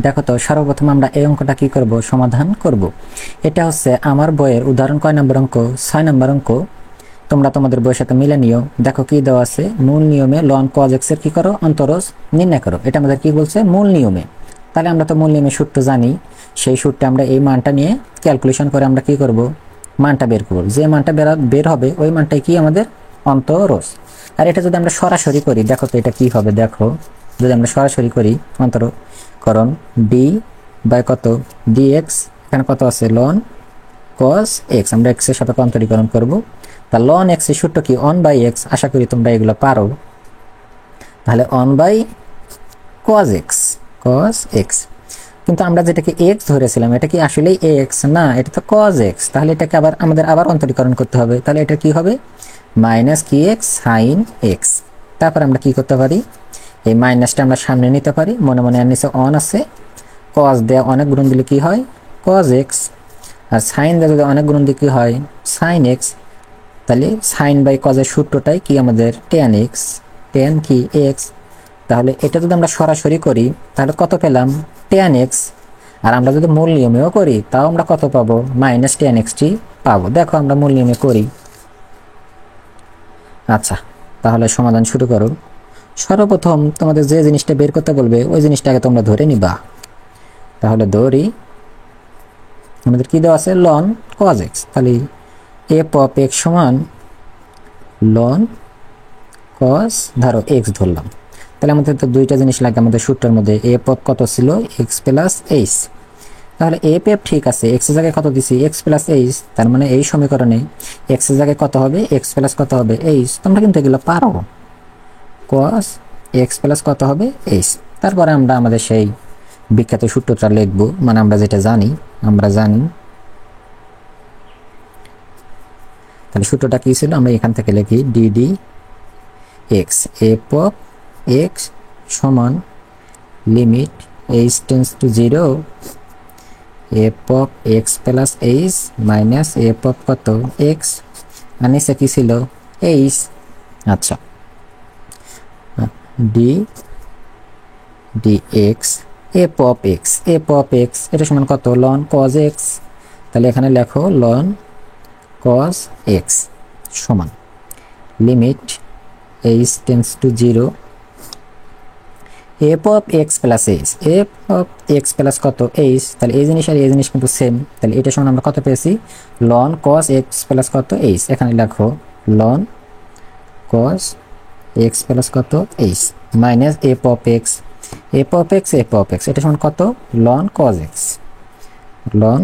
দেখো তো সর্বপ্রথম আমরা এই অঙ্কটা কি করব, সমাধান করব। এটা হচ্ছে আমার বইয়ের উদাহরণ কয় নম্বর অঙ্ক, 6 নম্বর অঙ্ক। তোমরা তোমাদের বইয়ের সাথে মিলে নিও। দেখো কি দেওয়া আছে, মূল নিয়মে লন কজ এক্স এর কি করো, অন্তরজ নির্ণয় করো। এটা আমাদের কি বলছে, মূল নিয়মে। তাহলে আমরা তো মূল নিয়মের সূত্র জানি, সেই সূত্রে আমরা এই মানটা নিয়ে ক্যালকুলেশন করে আমরা কি করব, মানটা বের করব। যে মানটা বের হবে ওই মানটাই কি আমাদের অন্তরজ। আর এটা যদি আমরা সরাসরি করি, দেখো তো এটা কি হবে, দেখো যদি আমরা সরাসরি করি অন্তরকরণ ডি বাই কত ডিএক্স, এখানে কত আছে লন কস এক্স, আমরা এক্স এর সাথে অন্তরীকরণ করব। তা লন এক্স এর সূত্র কি, অন বাই এক্স। আশা করি তোমরা এগুলো পারো। তাহলে one by cos X, cos X. কিন্তু আমরা যেটাকে এক্স ধরেছিলাম এটা কি আসলে এক্স না, এটা তো কস এক্স। তাহলে এটাকে আমাদের আবার অন্তরীকরণ করতে হবে। তাহলে এটা কি হবে, মাইনাস কি এক্স সাইন এক্স। তারপর আমরা কি করতে পারি, এই মাইনাসটা আমরা সামনে নিতে পারি, মনে মনে আর নিচে অন আছে, কস দেয়া অনেক গুণ দিলে কি হয়, কস এক্স। আর সাইন দেওয়া যদি অনেক গুণ দিলে কি হয়, সাইন এক্স। তাহলে সাইন বাই কজের সূত্রটাই কি আমাদের টেন এক্স, টেন কি এক্স। তাহলে এটা যদি আমরা সরাসরি করি তাহলে কত পেলাম, টেন এক্স। আর আমরা যদি মূল নিয়মেও করি তাও আমরা কত পাবো, মাইনাস টেন এক্সটি পাবো। দেখো আমরা মূল নিয়মে করি। আচ্ছা, তাহলে সমাধান শুরু করো। সর্বপ্রথম তোমাদের যে জিনিসটা বের করতে বলবে ওই জিনিসটাকে তোমরা ধরে নিবা। তাহলে ধরি আমাদের কি দেওয়া আছে, লন কজ এক্স। তাহলে এফ অফ এক্স সমান লন কজ ধরো এক্স ধরলাম। তাহলে আমাদের তো দুইটা জিনিস লাগে আমাদের সূত্রের মধ্যে, এফ অফ কত ছিল এক্স প্লাস এইচ। তাহলে এফ এফ ঠিক আছে, এক্স এর জায়গায় কত দিছি এক্স প্লাস এইচ, তার মানে এই সমীকরণে এক্স এর জায়গায় কত হবে, এক্স প্লাস কত হবে এইচ। তোমরা কিন্তু এগুলো পারো, কস এক্স প্লাস কত হবে এইচ। তারপরে আমরা আমাদের সেই বিখ্যাত সূত্রটা লিখব, মানে আমরা যেটা জানি, আমরা জানি। তাহলে সূত্রটা কি ছিল, আমরা এখান থেকে লিখি d d x, f of x সমান limit h tends to 0 f of x plus h minus f of কত এক্স, আর নিচে কি ছিল এইচ। আচ্ছা, d d x f of x, f of x এটা সমান কত লন কজ এক্স। তাহলে এখানে লেখো লন কজ এক্স সমান limit h tends to 0 f of x plus h, f of x plus কত এইচ। তাহলে এই জিনিস আর এই জিনিস কিন্তু সেম। তাহলে এটা সমান আমরা কত পেয়েছি, লন কজ এক্স প্লাস কত এইচ। এখানে লেখো লন কজ এক্স প্লাস কত h minus f of x, f of x, f of x এটা সমান কত ln cos x, ln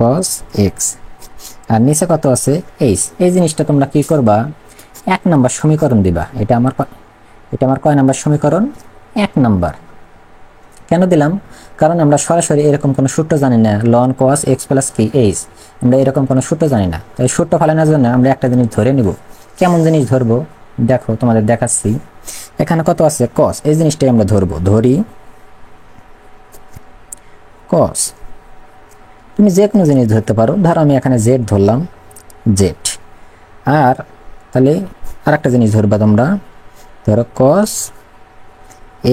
cos x. আর নিচে কত আছে এইচ। এই জিনিসটা তোমরা কি করবা, 1 নম্বর সমীকরণ দিবা। এটা আমার কয় নম্বর সমীকরণ, 1 নম্বর। কেন দিলাম, কারণ আমরা সরাসরি এরকম কোনো সূত্র জানি না, লন কস এক্স প্লাস কি এইচ, আমরা এরকম কোনো সূত্র জানি না। তাই সূত্র ফালানোর জন্য আমরা একটা জিনিস ধরে নিব। কেমন জিনিস ধরবো, দেখো তোমাদের দেখাচ্ছি। এখানে কত আছে কস, এই জিনিসটাই আমরা ধরবো। ধরি কস, তুমি যে কোনো জিনিস ধরতে পারো। ধরো আমি এখানে জেড ধরলাম, জেড। আর তাহলে আর একটা জিনিস ধরবা তোমরা, ধরো কস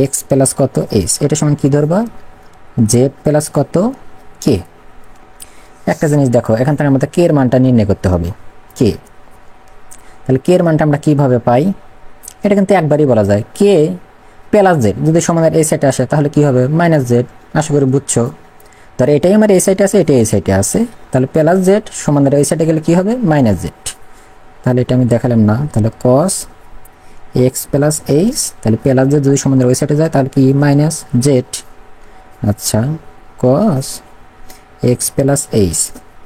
এক্স প্লাস কত এইচ, এটা সমান কি ধরবা, জেড প্লাস কত কে। একটা জিনিস দেখো, এখান থেকে আমাদের কে এর মানটা নির্ণয় করতে হবে, কে। তাহলে কে এর মানটা আমরা কিভাবে পাই, এটা কিন্তু একবারই বলা যায়, কে প্লাস জেড যদি সমানের এই সাইডে আসে তাহলে কি হবে মাইনাস জেড। আশা করি বুঝছো। ধর এটাই আমার এই সাইডে আছে, এটাই এই সাইডে আছে, তাহলে প্লাস জেড সমানের এই সাইডে গেলে কি হবে মাইনাস জেড। তাহলে এটা আমি দেখালাম না। তাহলে কস এক্স প্লাস এইচ, তাহলে প্লাস জেড যদি সমানের ওই সাইডে যায় তাহলে কি মাইনাস জেড। আচ্ছা, কস এক্স প্লাস এইচ,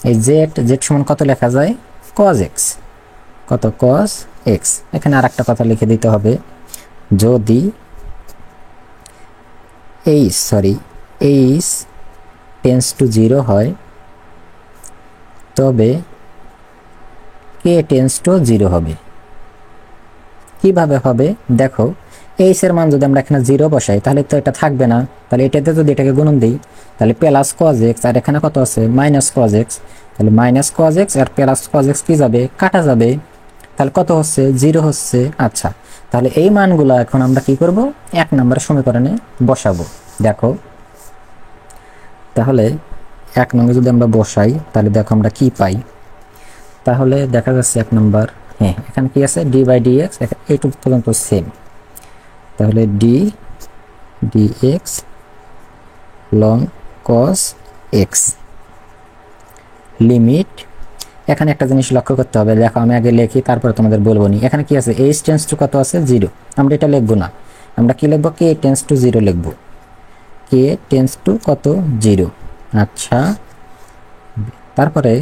এই জেড জেড সমান কত লেখা যায়, কস এক্স, কত কস এক্স। এখানে আর একটা কথা লিখে দিতে হবে, যদি এইচ টেন্স টু 0 হয় তবে কে টেন্স টু 0 হবে। কিভাবে হবে দেখো, এইচ এর মান যদি আমরা এখানে 0 বসাই তাহলে তো এটা থাকবে না। তাহলে এটাতে যদি এটাকে গুণন দিই তাহলে প্লাস কজ এক্স, আর এখানে কত আছে মাইনাস কজ এক্স। তাহলে মাইনাস কজ এক্স আর প্লাস কজ এক্স কি যাবে, কাটা যাবে। তাহলে কত হচ্ছে 0 হচ্ছে। আচ্ছা, তাহলে এই মানগুলো এখন আমরা কি করব, 1 নম্বর সমীকরণে বসাবো। দেখো তাহলে 1 নং যদি আমরা বসাই তাহলে দেখো আমরা কি পাই। তাহলে দেখা যাচ্ছে 1 নম্বর, হ্যাঁ এখানে কি আছে ডি বাই ডিএক্স, এইটুকু পর্যন্ত সেম। তাহলে D dx long cos x limit. এখানে একটা জিনিস লক্ষ্য করতে হবে, দেখো আমি আগে লিখি তারপরে তোমাদের বলবো নি। এখানে কি আছে এইচ টেন্স টু কত আছে 0, আমরা এটা লিখবো না, আমরা কি লিখবো কে টেন্স টু 0 লিখবো, কে টেন্স টু কত 0। আচ্ছা তারপরে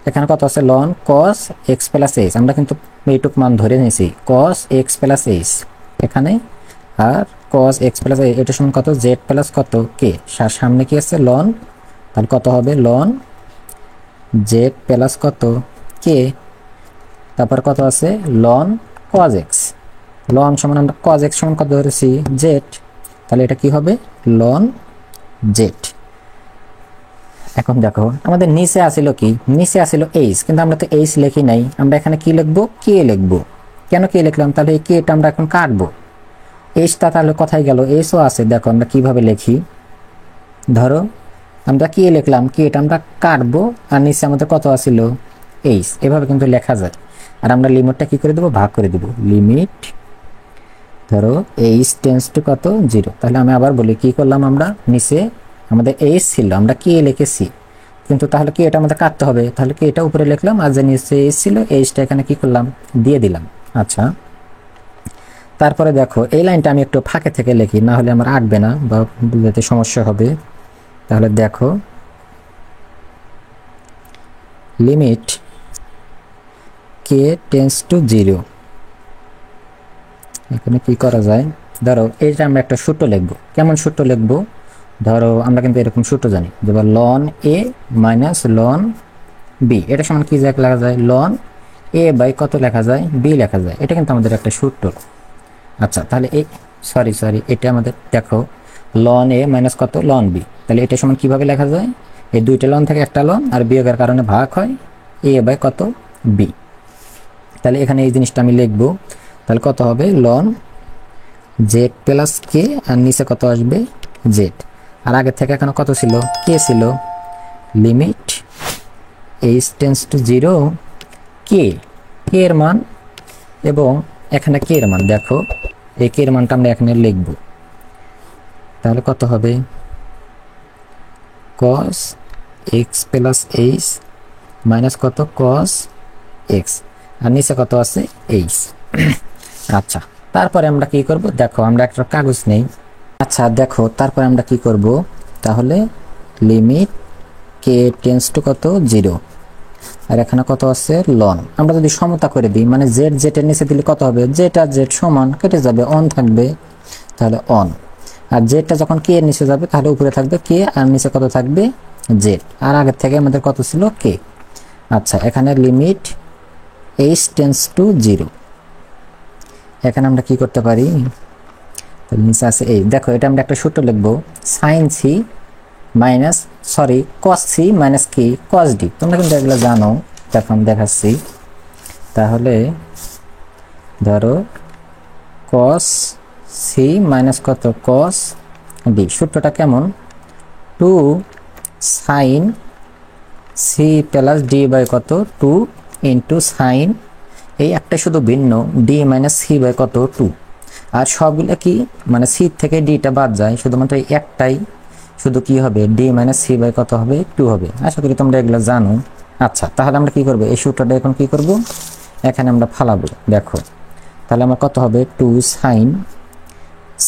এখানে কত আছে loan cos x plus H, আমরা কিন্তু এইটুক মান ধরে নিয়েছি কস এক্স প্লাস এইচ এখানে, আর কস এক্স প্লাস এটা সমান কত জেড প্লাস কত কে, সামনে কি আছে লন, তাহলে কত হবে লন জেড প্লাস কত কে, তারপর কত আছে লন কজ এক্স, লন সমান আমরা কজ এক্স সমান কত ধরেছি জেড, তাহলে এটা কি হবে লন জেড। এখন দেখো আমাদের নিচে আসিল কি, নিচে আসিল এইচ, কিন্তু আমরা তো এইচ লিখি নাই, আমরা এখানে কি লিখবো কে লিখবো। কেন কে লিখলাম, তাহলে এই কেটা আমরা এখন কাটবো, এইচটা তাহলে কোথায় গেল, এইচও আছে, দেখো আমরা কিভাবে লিখি, ধরো আমরা কি লিখলাম কি এটা আমরা কাটবো, আর নিচে আমাদের কত আসিল এইচ, এভাবে কিন্তু লেখা যায়। আর আমরা লিমিটটা কি করে দেবো ভাগ করে দেবো, লিমিট ধরো এইচ টেন্স টু কত 0। তাহলে আমি আবার বলি কি করলাম, আমরা নিচে আমাদের এইচ ছিল আমরা কি লিখেছি, কিন্তু তাহলে কি এটা আমাদের কাটতে হবে, তাহলে কি এটা উপরে লিখলাম, আর যে নিচে এইচ ছিল এইচটা এখানে কি করলাম দিয়ে দিলাম। আচ্ছা তারপরে দেখো এই লাইনটা আমি একটু ফাঁকে থেকে লিখি, না হলে আমার আঁকবে না বা বুঝতে সমস্যা হবে। তাহলে দেখো লিমিট কে টেন্স টু 0, এখানে কি করা যায়, ধরো এইটা আমরা একটা সূত্র লিখবো, কেমন সূত্র লিখবো, ধরো আমরা কিন্তু এরকম সূত্র জানি, যেমন লন এ মাইনাস লন বি, এটা সমান কি লেখা যায় লন এ বাই কত লেখা যায় বি লেখা যায়, এটা কিন্তু আমাদের একটা সূত্র। আচ্ছা তাহলে এই সরি এটা আমাদের দেখো লন এ মাইনাস কত লন বি, তাহলে এটা সমান কিভাবে লেখা যায়, এই দুইটা লন থেকে একটা লন আর বিয়োগের কারণে ভাগ হয় এ বাই কত বি, তাহলে এখানে এই জিনিসটা আমি লিখবো, তাহলে কত হবে লন জেড প্লাস কে, আর নিচে কত আসবে জেড, আর আগে থেকে এখানে কত ছিল কে ছিল, লিমিট এইচ টেন্স টু 0 কে, কে এর মান এবং এখানে কে এর মান, দেখো এই কে এর মানটা আমরা এখানে লিখব, তাহলে কত হবে cos x plus h minus কত cos x, আর নিচে কত আছে এইচ। আচ্ছা তারপরে আমরা কি করব, দেখো আমরা একটা কাগজ নেই, আচ্ছা দেখো তারপরে আমরা কি করব, তাহলে লিমিট কে টেন্স টু কত 0, আর এখানে কত আছে লন, আমরা যদি সমতা করে দিই মানে জেড জেড এর নিচে দিলে কত হবে জেড আর জেড সমান কেটে যাবে অন থাকবে, তাহলে অন, আর জেডটা যখন কে এর নিচে যাবে তাহলে উপরে থাকবে কে আর নিচে কত থাকবে জেড, আর আগের থেকে আমাদের কত ছিল কে। আচ্ছা এখানে লিমিট এইচ টেন্স টু 0, এখানে আমরা কি করতে পারি, তাহলে নিচে আছে এই দেখো এটা আমরা একটা সূত্র লিখবো sine C minus cos C minus কি কস ডি, তোমরা কিন্তু এগুলো জানো, দেখো আমি দেখাচ্ছি। তাহলে ধরো কস সি মাইনাস কত কস ডি, সূত্রটা কেমন 2 sine C plus D by কত 2 ইন্টু সাইন, এই একটা শুধু ভিন্ন ডি মাইনাস সি বাই কত 2, আর সবগুলো কি মানে সি থেকে ডিটা বাদ যায়, শুধুমাত্র এই একটাই শুধু কি হবে ডি মাইনাস সি বাই কত হবে 2 হবে, আশা করি তোমরা এগুলো জানো। আচ্ছা তাহলে আমরা কি করব, এই সূত্রটা এখন কি করব এখানে আমরা ফালাবো, দেখো তাহলে আমার কত হবে 2 সাইন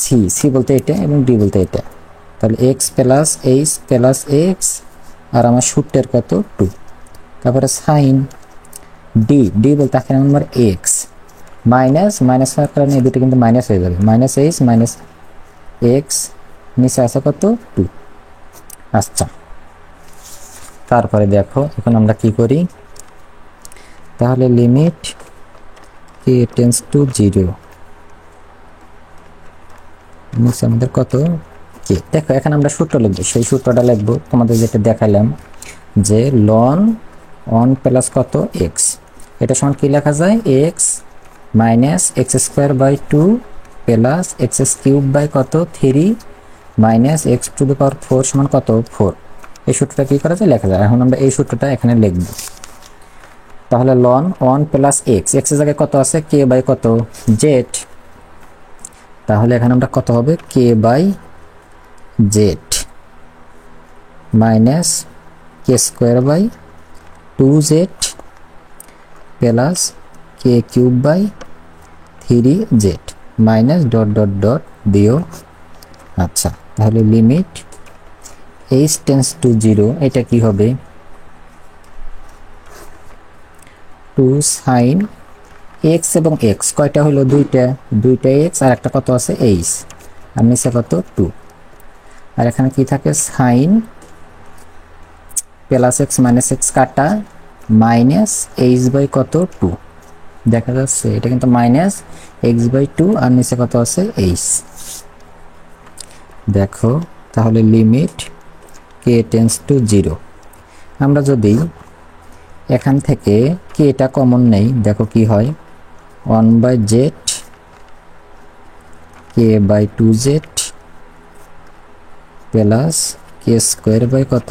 সি, সি বলতে এটা এবং ডি বলতে এটা, তাহলে x plus h plus x, আর আমার সূত্রের কত 2, তারপরে সাইন ডি, ডি বলতে এখানে আমার এক্স মাইনাস মাইনাস হওয়ার কারণে এই দুটো কিন্তু মাইনাস হয়ে যাবে, মাইনাস এইচ মাইনাস এক্স, নিচে আছে কত 2। আচ্ছা তারপরে দেখো এখন আমরা কি করি, তাহলে লিমিট কে টেন্স টু 0, নিচে আমাদের কত কে, দেখো এখানে আমরা সূত্র লিখবো, সেই সূত্রটা লিখবো তোমাদের যেটা দেখালাম যে লন 1 প্লাস কত এক্স, এটা সমান কি লেখা যায় X minus X square by 2 plus X cube by কত 3 minus X to the power 4 সমান কত 4। এই সূত্রটা কি করা যায় লেখা যায়। এখন আমরা এই সূত্রটা এখানে লিখব। তাহলে লন 1 প্লাস এক্স, এক্স এর জায়গায় কত আছে কে বাই কত জেড, তাহলে এখানে আমরা কত হবে k by Z minus k square by 2z plus k cube by 3z minus dot dot dot দিও। আচ্ছা, তাহলে লিমিট h টেন্ডস টু 0, এটা কি হবে 2 সাইন x এবং x কয়টা হলো দুইটা x আর একটা কত আছে h আর নিচে কত 2, আর এখানে কি থাকে sine plus x minus x কাটা মাইনাস h বাই কত 2, দেখা যাচ্ছে এটা কিন্তু মাইনাস x বাই 2 আর নিচে কত আছে h। দেখো তাহলে লিমিট k টেন্ডস টু 0, আমরা যদি এখান থেকে k টা কমন নেই দেখো কি হয় 1 by z k by 2z plus K square by কত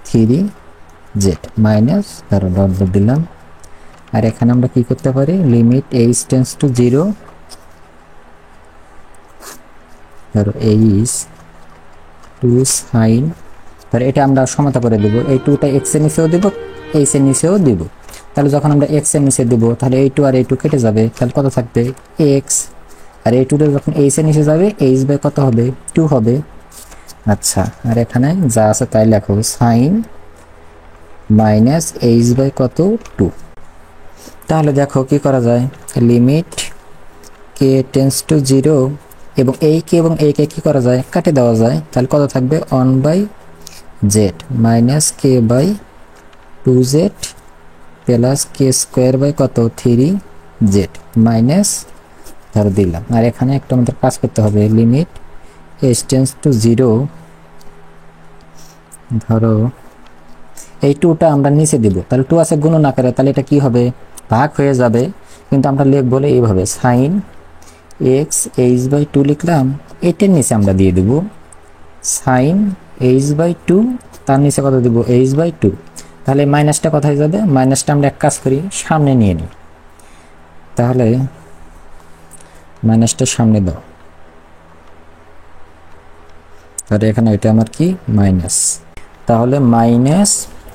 3z মাইনাস ধরো ডট ডট দিলাম। আর এখানে আমরা কি করতে পারি লিমিট h টেন্ডস টু 0, ধরো h 2 সাইন, ধরো এটা আমরা সমতা করে দেব, এই 2টা x এর নিচেও দেব h এর নিচেও দেব। তাহলে যখন আমরা x এর নিচে দেব তাহলে এই 2 আর এই 2 কেটে যাবে, তাহলে কত থাকবে x, আর এই 2টা যখন h এর নিচে যাবে h বাই কত হবে 2 হবে। আচ্ছা, আর এখানে যা আছে তাই লেখো সাইন মাইনাস h বাই কত 2। তাহলে দেখো কি করা যায় লিমিট k টেন্ডস টু 0 এবং এই কে এবং এই কে কি করা যায় কাটে দেওয়া যায়, তাহলে কত থাকবে 1 by Z minus K by 2z plus K square by কত 3z মাইনাস ধরো দিলাম। আর এখানে একটা আমাদের কাজ করতে হবে লিমিট h টেন্ডস টু 0, ধরো এই 2টা আমরা নিচে দিব, তাহলে 2 আছে গুণন আকারে, তাহলে এটা কি হবে ভাগ হয়ে যাবে, কিন্তু আমরা লিখব বলে এইভাবে সাইন x h বাই 2 লিখলাম, এটার নিচে আমরা দিয়ে দেব সাইন h বাই 2, তার নিচে কত দেব h বাই 2, তাহলে মাইনাসটা কোথায় যাবে, মাইনাসটা আমরা এক কাজ করি সামনে নিয়ে নিই, তাহলে মাইনাসটা সামনে দাও, তাহলে এখানে এটা আমার কি মাইনাস, তাহলে মাইনাস।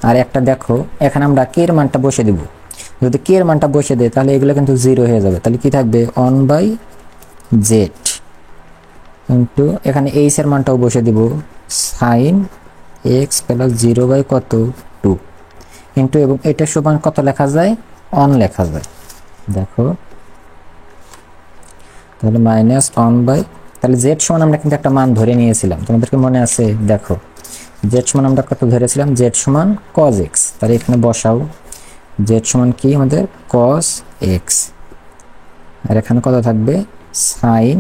আর একটা দেখো এখানে আমরা কে এর মানটা বসে দেব, যদি কে এর মানটা বসে দেয় তাহলে এগুলো কিন্তু 0 হয়ে যাবে, তাহলে কি থাকবে 1 বাই জেড কিন্তু এখানে h এর মানটাও বসে দিব সাইন x প্লাস 0 বাই কত 2 কিন্তু, এবং এটা সমান কত লেখা যায় 1 লেখা যায়। দেখো তাহলে মাইনাস 1 বাই, তাহলে z সমান আমরা কিন্তু একটা মান ধরে নিয়েছিলাম, তোমাদেরকে মনে আছে দেখো z সমান আমরা কত ধরেছিলাম z সমান cos x, তাহলে এখানে বসাও z সমান কি আমাদের cos x, আর এখানে কত থাকবে sin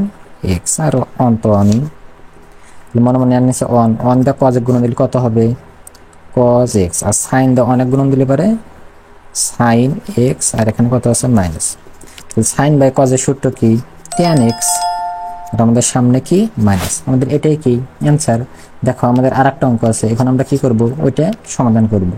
x, আর অন তো অনই মনে মনে আনছে অন দা cos x গুণ দিলে কত হবে cos x, আর sin দা অনেক গুণ দিলে পারে sin x, আর এখানে কত আছে মাইনাস, তো sin বাই cos এর সূত্র কি tan x, আর আমাদের সামনে কি মাইনাস, আমাদের এটাই কি অ্যানসার। দেখো আমাদের আরেকটা অঙ্ক আছে, এখন আমরা কি করব ওইটা সমাধান করব।